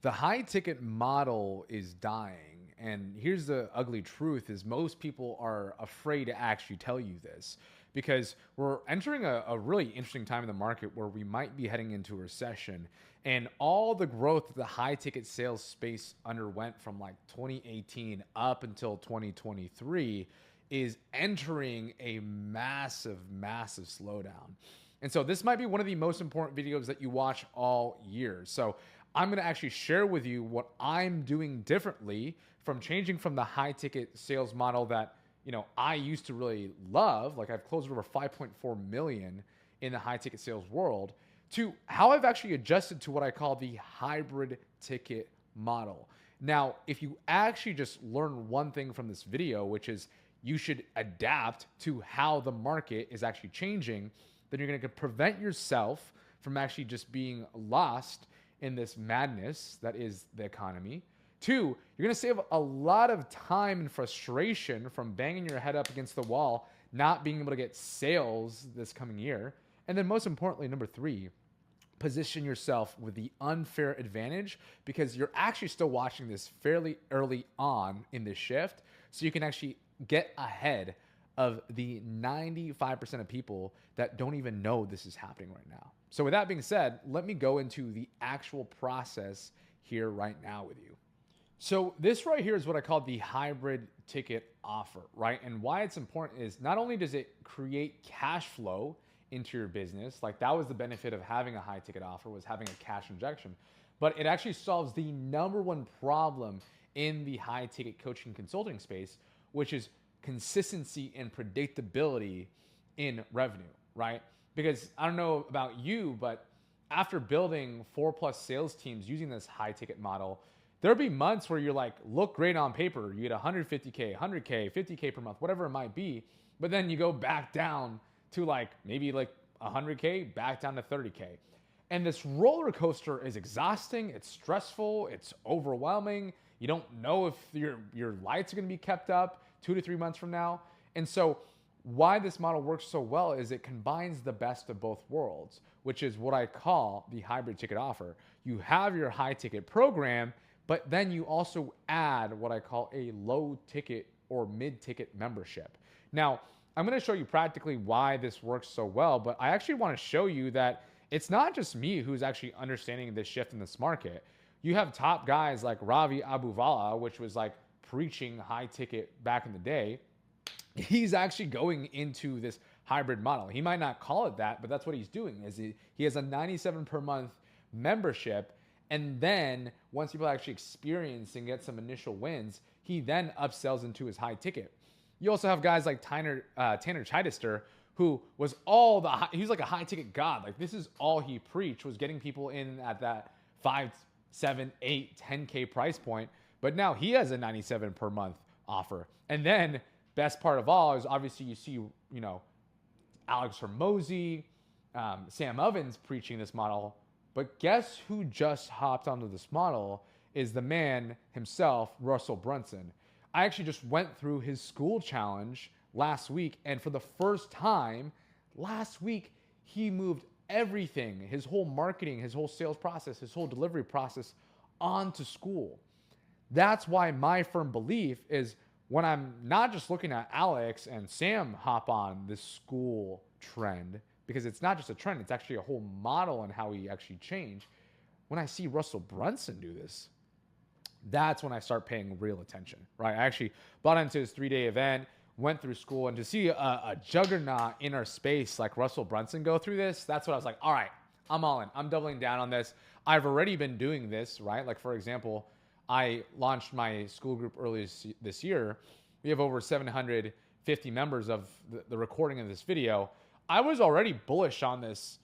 The high ticket model is dying. And here's the ugly truth is most people are afraid to actually tell you this because we're entering a really interesting time in the market where we might be heading into a recession, and all the growth that the high ticket sales space underwent from like 2018 up until 2023 is entering a massive slowdown. And so this might be one of the most important videos that you watch all year. So I'm going to actually share with you what I'm doing differently from changing from the high ticket sales model that, I used to really love. Like I've closed over 5.4 million in the high ticket sales world, to how I've actually adjusted to what I call the hybrid ticket model. Now, if you actually just learn one thing from this video, which is you should adapt to how the market is actually changing, then you're going to prevent yourself from actually just being lost in this madness that is the economy. Two, you're going to save a lot of time and frustration from banging your head up against the wall, not being able to get sales this coming year. And then most importantly, number three, position yourself with the unfair advantage because you're actually still watching this fairly early on in this shift. So you can actually get ahead of the 95% of people that don't even know this is happening right now. So with that being said, let me go into the actual process here right now with you. So this right here is what I call the hybrid ticket offer, right? And why it's important is not only does it create cash flow into your business, like that was the benefit of having a high ticket offer, was having a cash injection, but it actually solves the number one problem in the high ticket coaching consulting space, which is consistency and predictability in revenue, right? Because I don't know about you, but after building 4+ sales teams using this high ticket model, there'll be months where you're like, look great on paper. You get 150K, 100K, 50K per month, whatever it might be. But then you go back down to maybe 100K, back down to 30K. And this roller coaster is exhausting. It's stressful. It's overwhelming. You don't know if your lights are going to be kept up 2 to 3 months from now. And so why this model works so well is it combines the best of both worlds, which is what I call the hybrid ticket offer. You have your high ticket program, but then you also add what I call a low ticket or mid ticket membership. Now, I'm going to show you practically why this works so well, but I actually want to show you that it's not just me who's actually understanding this shift in this market. You have top guys like Ravi Abuvala, which was preaching high ticket back in the day. He's actually going into this hybrid model. He might not call it that, but that's what he's doing. Is he has a 97 per month membership, and then once people actually experience and get some initial wins, he then upsells into his high ticket. You also have guys like Tanner Chichester, who was he was like a high ticket god. This is all he preached, was getting people in at that 5, 7, 8, 10K price point. But now he has a 97 per month offer. And then best part of all is obviously you see, Alex Hormozi, Sam Ovens preaching this model. But guess who just hopped onto this model is the man himself, Russell Brunson. I actually just went through his school challenge last week. And for the first time last week, he moved everything, his whole marketing, his whole sales process, his whole delivery process onto school. That's why my firm belief is when I'm not just looking at Alex and Sam hop on this school trend, because it's not just a trend, it's actually a whole model and how we actually change. When I see Russell Brunson do this, that's when I start paying real attention, right? I actually bought into his 3-day event, went through school, and to see a juggernaut in our space like Russell Brunson go through this, that's what I was like, all right, I'm all in. I'm doubling down on this. I've already been doing this, right? For example, I launched my school group earlier this year. We have over 750 members of the recording of this video. I was already bullish on this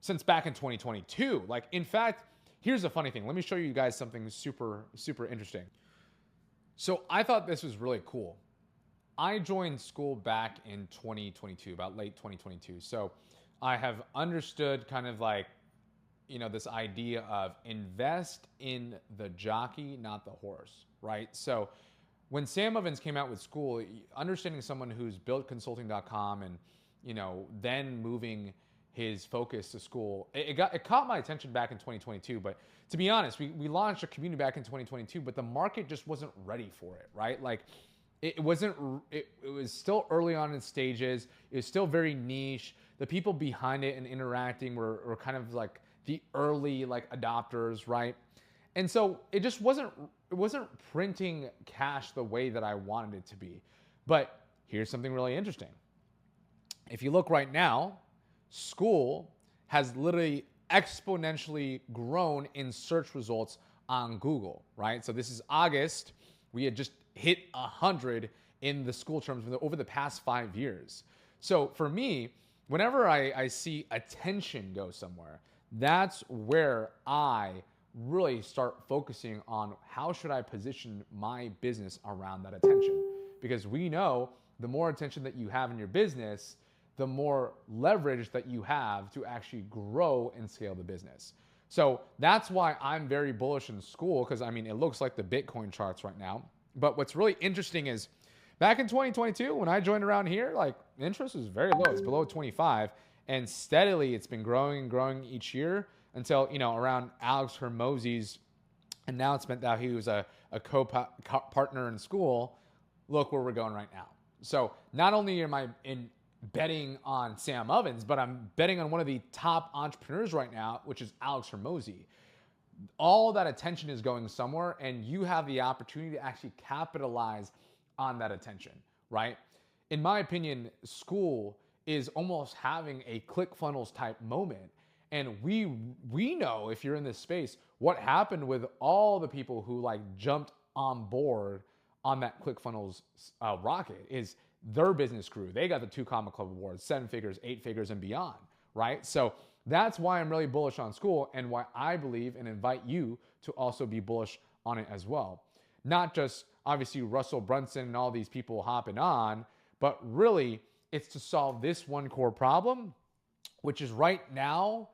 since back in 2022. In fact, here's the funny thing. Let me show you guys something super, super interesting. So I thought this was really cool. I joined school back in 2022, about late 2022. So I have understood kind of this idea of invest in the jockey, not the horse, right? So when Sam Ovens came out with school, understanding someone who's built consulting.com and, then moving his focus to school. It caught my attention back in 2022, but to be honest, we launched a community back in 2022, but the market just wasn't ready for it, right? Like it wasn't, it was still early on in stages. It was still very niche. The people behind it and interacting were kind of like the early like adopters, right? And so it wasn't printing cash the way that I wanted it to be. But here's something really interesting. If you look right now, school has literally exponentially grown in search results on Google, right? So this is August. We had just hit 100 in the school terms over the past 5 years. So for me, whenever I see attention go somewhere, that's where I really start focusing on how should I position my business around that attention. Because we know the more attention that you have in your business, the more leverage that you have to actually grow and scale the business. So that's why I'm very bullish in school, because I mean, it looks like the Bitcoin charts right now. But what's really interesting is back in 2022, when I joined around here, like interest was very low. It's below 25. And steadily it's been growing and growing each year until, around Alex Hormozi's announcement that he was a co-partner in school. Look where we're going right now. So not only am I betting on Sam Ovens, but I'm betting on one of the top entrepreneurs right now, which is Alex Hormozi. All that attention is going somewhere, and you have the opportunity to actually capitalize on that attention, right? In my opinion, school is almost having a ClickFunnels type moment. And we know, if you're in this space, what happened with all the people who like jumped on board on that ClickFunnels rocket is their business grew. They got the 2 Comma Club awards, 7 figures, 8 figures, and beyond, right? So that's why I'm really bullish on school, and why I believe and invite you to also be bullish on it as well. Not just obviously Russell Brunson and all these people hopping on, but really it's to solve this one core problem, which is right now,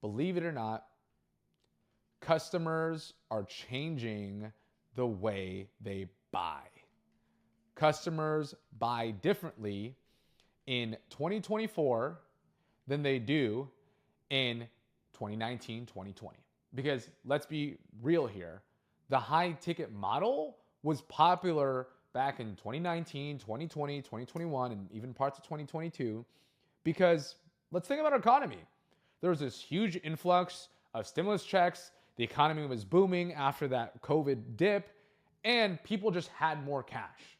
believe it or not, customers are changing the way they buy. Customers buy differently in 2024 than they do in 2019, 2020. Because let's be real here, the high ticket model was popular back in 2019, 2020, 2021, and even parts of 2022, because let's think about our economy. There was this huge influx of stimulus checks. The economy was booming after that COVID dip, and people just had more cash.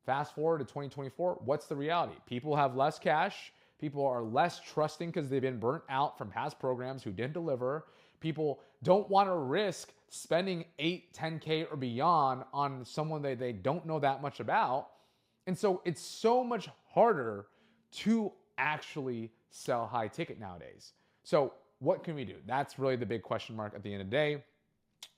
Fast forward to 2024, what's the reality? People have less cash. People are less trusting because they've been burnt out from past programs who didn't deliver. People don't want to risk spending 8, 10K or beyond on someone they don't know that much about. And so it's so much harder to actually sell high ticket nowadays. So what can we do? That's really the big question mark at the end of the day.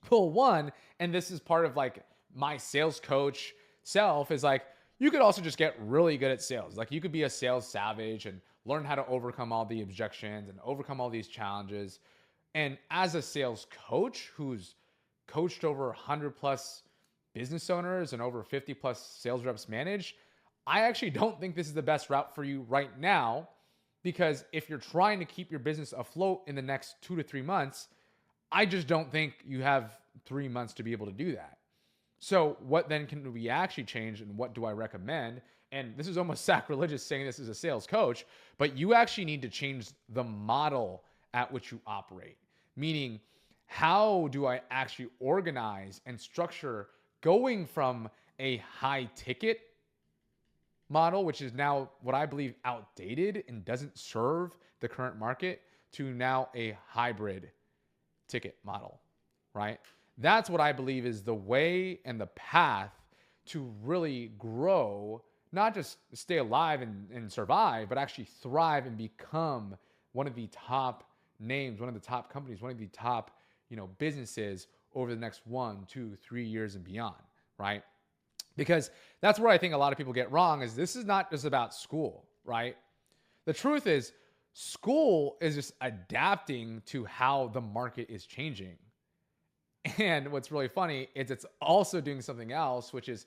Well, one, and this is part of like my sales coach self, is like, you could also just get really good at sales. Like you could be a sales savage and learn how to overcome all the objections and overcome all these challenges. And as a sales coach who's coached over 100 plus business owners and over 50 plus sales reps managed, I actually don't think this is the best route for you right now, because if you're trying to keep your business afloat in the next 2 to 3 months, I just don't think you have 3 months to be able to do that. So what then can we actually change, and what do I recommend? And this is almost sacrilegious saying this as a sales coach, but you actually need to change the model at which you operate. Meaning, how do I actually organize and structure going from a high ticket model, which is now what I believe outdated and doesn't serve the current market, to now a hybrid ticket model, right? That's what I believe is the way and the path to really grow, not just stay alive and survive, but actually thrive and become one of the top names, one of the top companies, one of the top, businesses over the next 1, 2, 3 years and beyond, right? Because that's where I think a lot of people get wrong, is this is not just about school, right? The truth is, school is just adapting to how the market is changing. And what's really funny is it's also doing something else, which is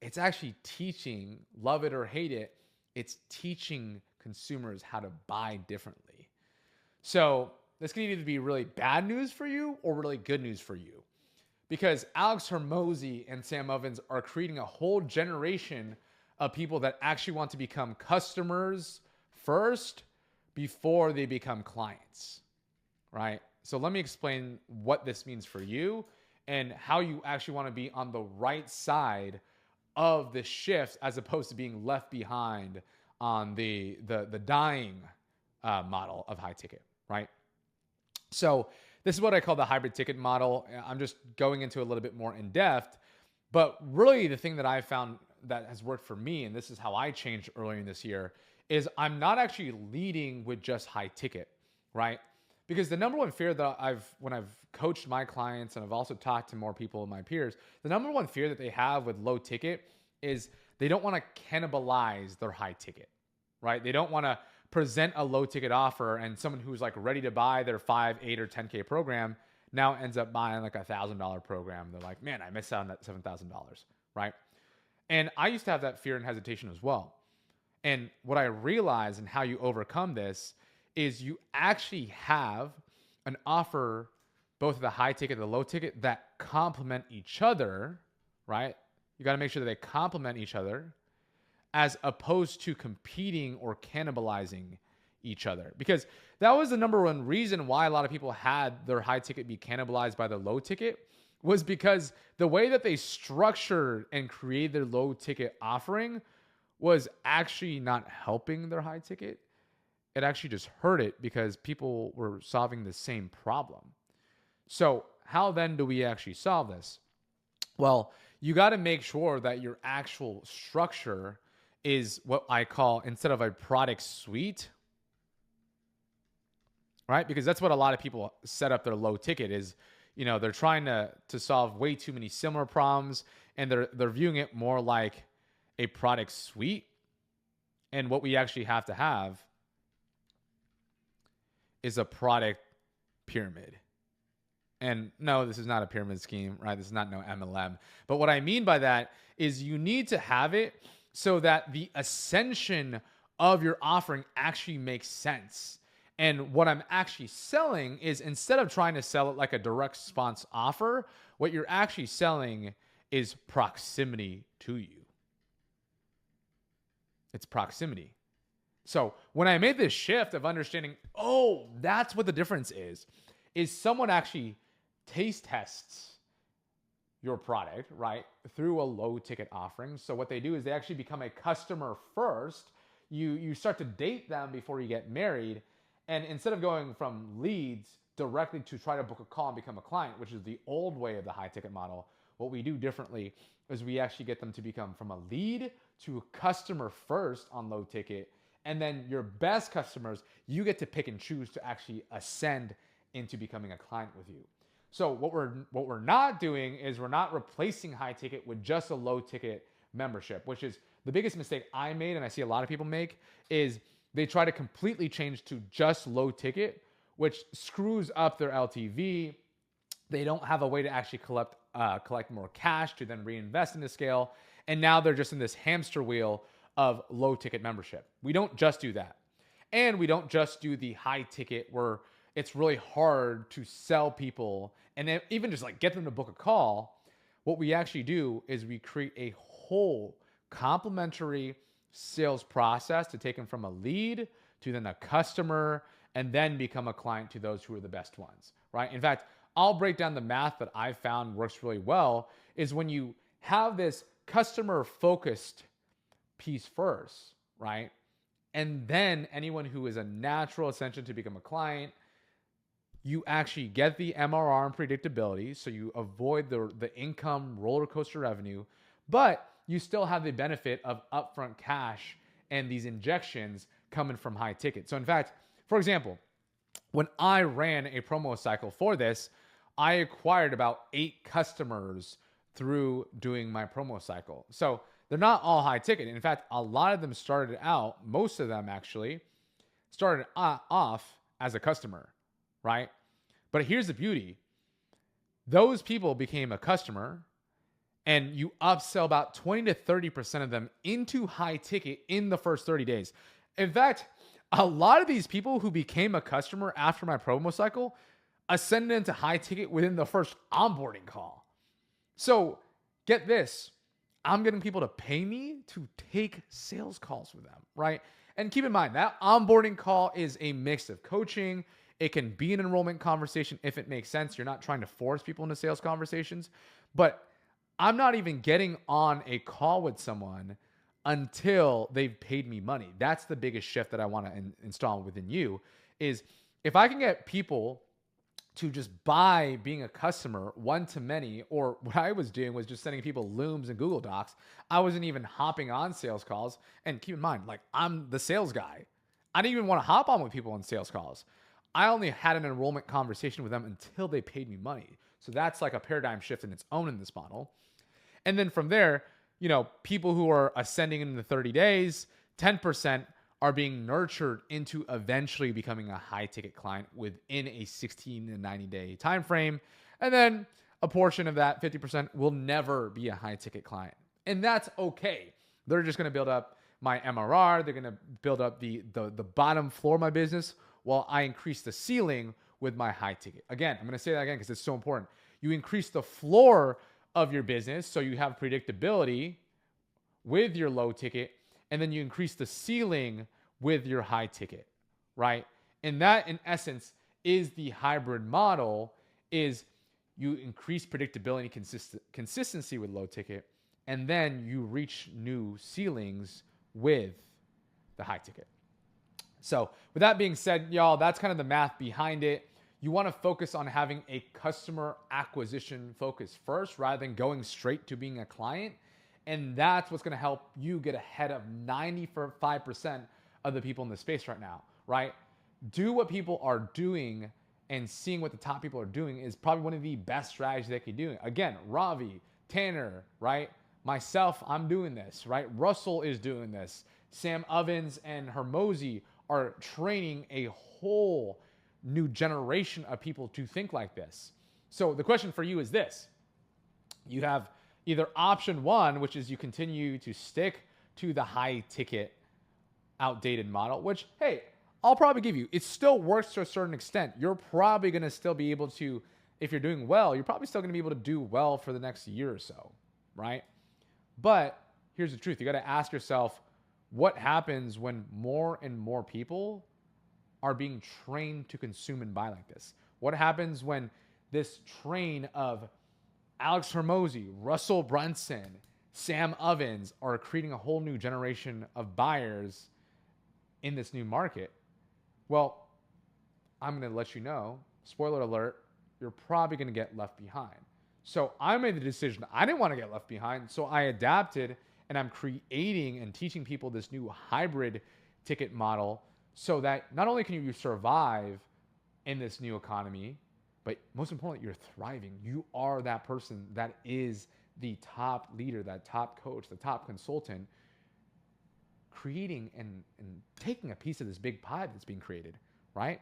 it's actually teaching, love it or hate it, it's teaching consumers how to buy differently. So this can either be really bad news for you or really good news for you. Because Alex Hormozi and Sam Ovens are creating a whole generation of people that actually want to become customers first before they become clients, right? So let me explain what this means for you and how you actually want to be on the right side of the shift as opposed to being left behind on the dying model of high ticket, right? So this is what I call the hybrid ticket model. I'm just going into a little bit more in depth, but really the thing that I found that has worked for me, and this is how I changed earlier in this year, is I'm not actually leading with just high ticket, right? Because the number one fear that when I've coached my clients and I've also talked to more people, my peers, the number one fear that they have with low ticket is they don't want to cannibalize their high ticket, right? They don't want to present a low ticket offer and someone who's like ready to buy their 5, 8, or 10K program now ends up buying like $1,000 program. They're like, man, I missed out on that $7,000, right? And I used to have that fear and hesitation as well. And what I realized and how you overcome this is you actually have an offer, both the high ticket and the low ticket, that complement each other, right? You got to make sure that they complement each other as opposed to competing or cannibalizing each other. Because that was the number one reason why a lot of people had their high ticket be cannibalized by the low ticket, was because the way that they structured and created their low ticket offering was actually not helping their high ticket. It actually just hurt it because people were solving the same problem. So how then do we actually solve this? Well, you got to make sure that your actual structure is what I call, instead of a product suite, right? Because that's what a lot of people set up their low ticket is, they're trying to solve way too many similar problems, and they're viewing it more like a product suite. And what we actually have to have is a product pyramid. And no, this is not a pyramid scheme, right? This is not no MLM. But what I mean by that is you need to have it so that the ascension of your offering actually makes sense. And what I'm actually selling is, instead of trying to sell it like a direct response offer, what you're actually selling is proximity to you. It's proximity. So when I made this shift of understanding, oh, that's what the difference is someone actually taste tests your product, right, through a low ticket offering. So what they do is they actually become a customer first. You start to date them before you get married. And instead of going from leads directly to try to book a call and become a client, which is the old way of the high ticket model, what we do differently is we actually get them to become from a lead to a customer first on low ticket. And then your best customers, you get to pick and choose to actually ascend into becoming a client with you. So what we're not doing is we're not replacing high ticket with just a low ticket membership, which is the biggest mistake I made, and I see a lot of people make, is they try to completely change to just low ticket, which screws up their LTV. They don't have a way to actually collect more cash to then reinvest into scale. And now they're just in this hamster wheel of low ticket membership. We don't just do that. And we don't just do the high ticket where it's really hard to sell people and then even just like get them to book a call. What we actually do is we create a whole complementary sales process to take them from a lead to then a customer and then become a client to those who are the best ones, right? In fact, I'll break down the math that I've found works really well is when you have this customer focused piece first, right? And then anyone who is a natural ascension to become a client, you actually get the MRR and predictability, so you avoid the income roller coaster revenue, but you still have the benefit of upfront cash and these injections coming from high ticket. So in fact, for example, when I ran a promo cycle for this, I acquired about 8 customers through doing my promo cycle. So they're not all high ticket. In fact, a lot of them started out, most of them actually, started off as a customer, right? But here's the beauty. Those people became a customer and you upsell about 20 to 30% of them into high ticket in the first 30 days. In fact, A lot of these people who became a customer after my promo cycle ascended into high ticket within the first onboarding call. So get this, I'm getting people to pay me to take sales calls with them, right? And keep in mind that onboarding call is a mix of coaching. It can be an enrollment conversation if it makes sense. You're not trying to force people into sales conversations, but I'm not even getting on a call with someone until they've paid me money. That's the biggest shift that I want to install within you is if I can get people to just buy being a customer one to many, or what I was doing was just sending people Looms and Google Docs. I wasn't even hopping on sales calls. And keep in mind, like I'm the sales guy. I didn't even want to hop on with people on sales calls. I only had an enrollment conversation with them until they paid me money. So that's like a paradigm shift in its own in this model. And then from there, people who are ascending in the 30 days, 10% are being nurtured into eventually becoming a high ticket client within a 16 to 90 day time frame. And then a portion of that 50% will never be a high ticket client. And that's okay. They're just going to build up my MRR. They're going to build up the bottom floor of my business while I increase the ceiling with my high ticket. Again, I'm going to say that again because it's so important. You increase the floor of your business so you have predictability with your low ticket, and then you increase the ceiling with your high ticket, right? And that, in essence, is the hybrid model, is you increase predictability and consistency with low ticket, and then you reach new ceilings with the high ticket. So with that being said, y'all, that's kind of the math behind it. You want to focus on having a customer acquisition focus first rather than going straight to being a client. And that's what's going to help you get ahead of 95% of the people in the space right now, right? Do what people are doing, and seeing what the top people are doing is probably one of the best strategies they can do. Again, Ravi, Tanner, right? Myself, I'm doing this, right? Russell is doing this. Sam Ovens and Hormozi are training a whole new generation of people to think like this. So the question for you is this. You have either option one, which is you continue to stick to the high ticket outdated model, which, hey, I'll probably give you. It still works to a certain extent. You're probably going to still be able to, if you're doing well, you're probably still going to be able to do well for the next year or so, right? But here's the truth. You got to ask yourself, what happens when more and more people are being trained to consume and buy like this? What happens when this train of Alex Hormozi, Russell Brunson, Sam Ovens are creating a whole new generation of buyers in this new market? Well, I'm going to let you know, spoiler alert, you're probably going to get left behind. So I made the decision. I didn't want to get left behind. So I adapted, and I'm creating and teaching people this new hybrid ticket model so that not only can you survive in this new economy, but most importantly, you're thriving. You are that person that is the top leader, that top coach, the top consultant, creating and taking a piece of this big pie that's being created, right?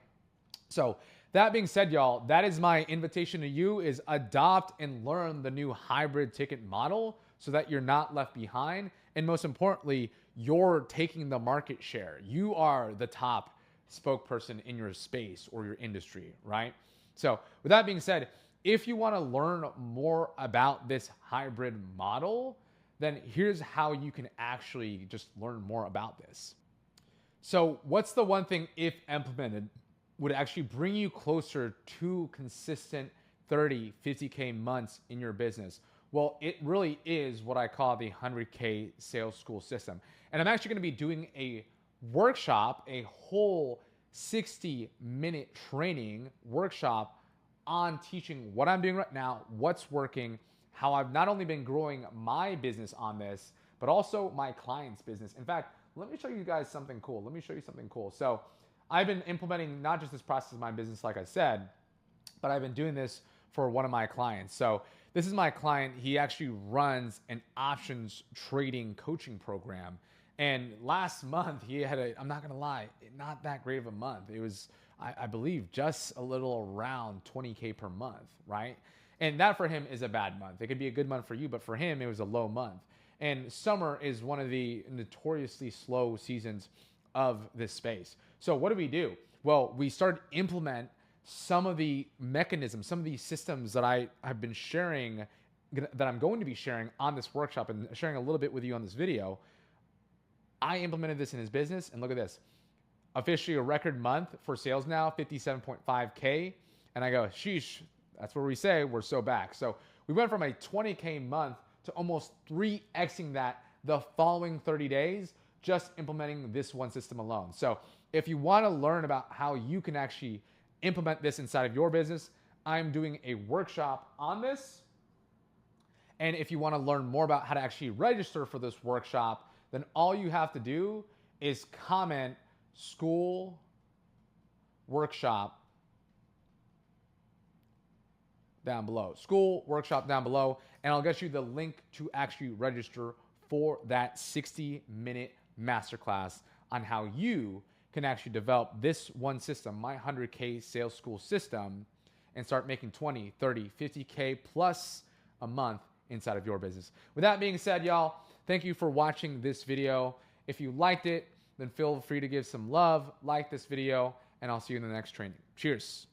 So that being said, y'all, that is my invitation to you, is adopt and learn the new hybrid ticket model so that you're not left behind. And most importantly, you're taking the market share. You are the top spokesperson in your space or your industry, right? So with that being said, if you want to learn more about this hybrid model, then here's how you can actually just learn more about this. So what's the one thing, if implemented, would actually bring you closer to consistent 30, 50K months in your business? Well, it really is what I call the 100K sales school system. And I'm actually going to be doing a workshop, a whole 60-minute training workshop on teaching what I'm doing right now, what's working, how I've not only been growing my business on this, but also my client's business. In fact, let me show you guys something cool. So I've been implementing not just this process in my business, like I said, but I've been doing this for one of my clients. So this is my client. He actually runs an options trading coaching program. And last month he had I'm not going to lie, not that great of a month. It was, I believe, just a little around 20K per month, right? And that for him is a bad month. It could be a good month for you, but for him, it was a low month. And summer is one of the notoriously slow seasons of this space. So what do? Well, we started to implement some of the mechanisms, some of these systems that I've been sharing, that I'm going to be sharing on this workshop and sharing a little bit with you on this video. I implemented this in his business, and look at this. Officially a record month for sales now, 57.5K. And I go, sheesh, that's where we say we're so back. So we went from a 20K month to almost 3xing that the following 30 days, just implementing this one system alone. So if you want to learn about how you can actually implement this inside of your business, I'm doing a workshop on this. And if you want to learn more about how to actually register for this workshop, then all you have to do is comment school workshop down below. School workshop down below, and I'll get you the link to actually register for that 60-minute masterclass on how you can actually develop this one system, my 100K sales school system, and start making 20, 30, 50K plus a month inside of your business. With that being said, y'all, thank you for watching this video. If you liked it, then feel free to give some love, like this video, and I'll see you in the next training. Cheers.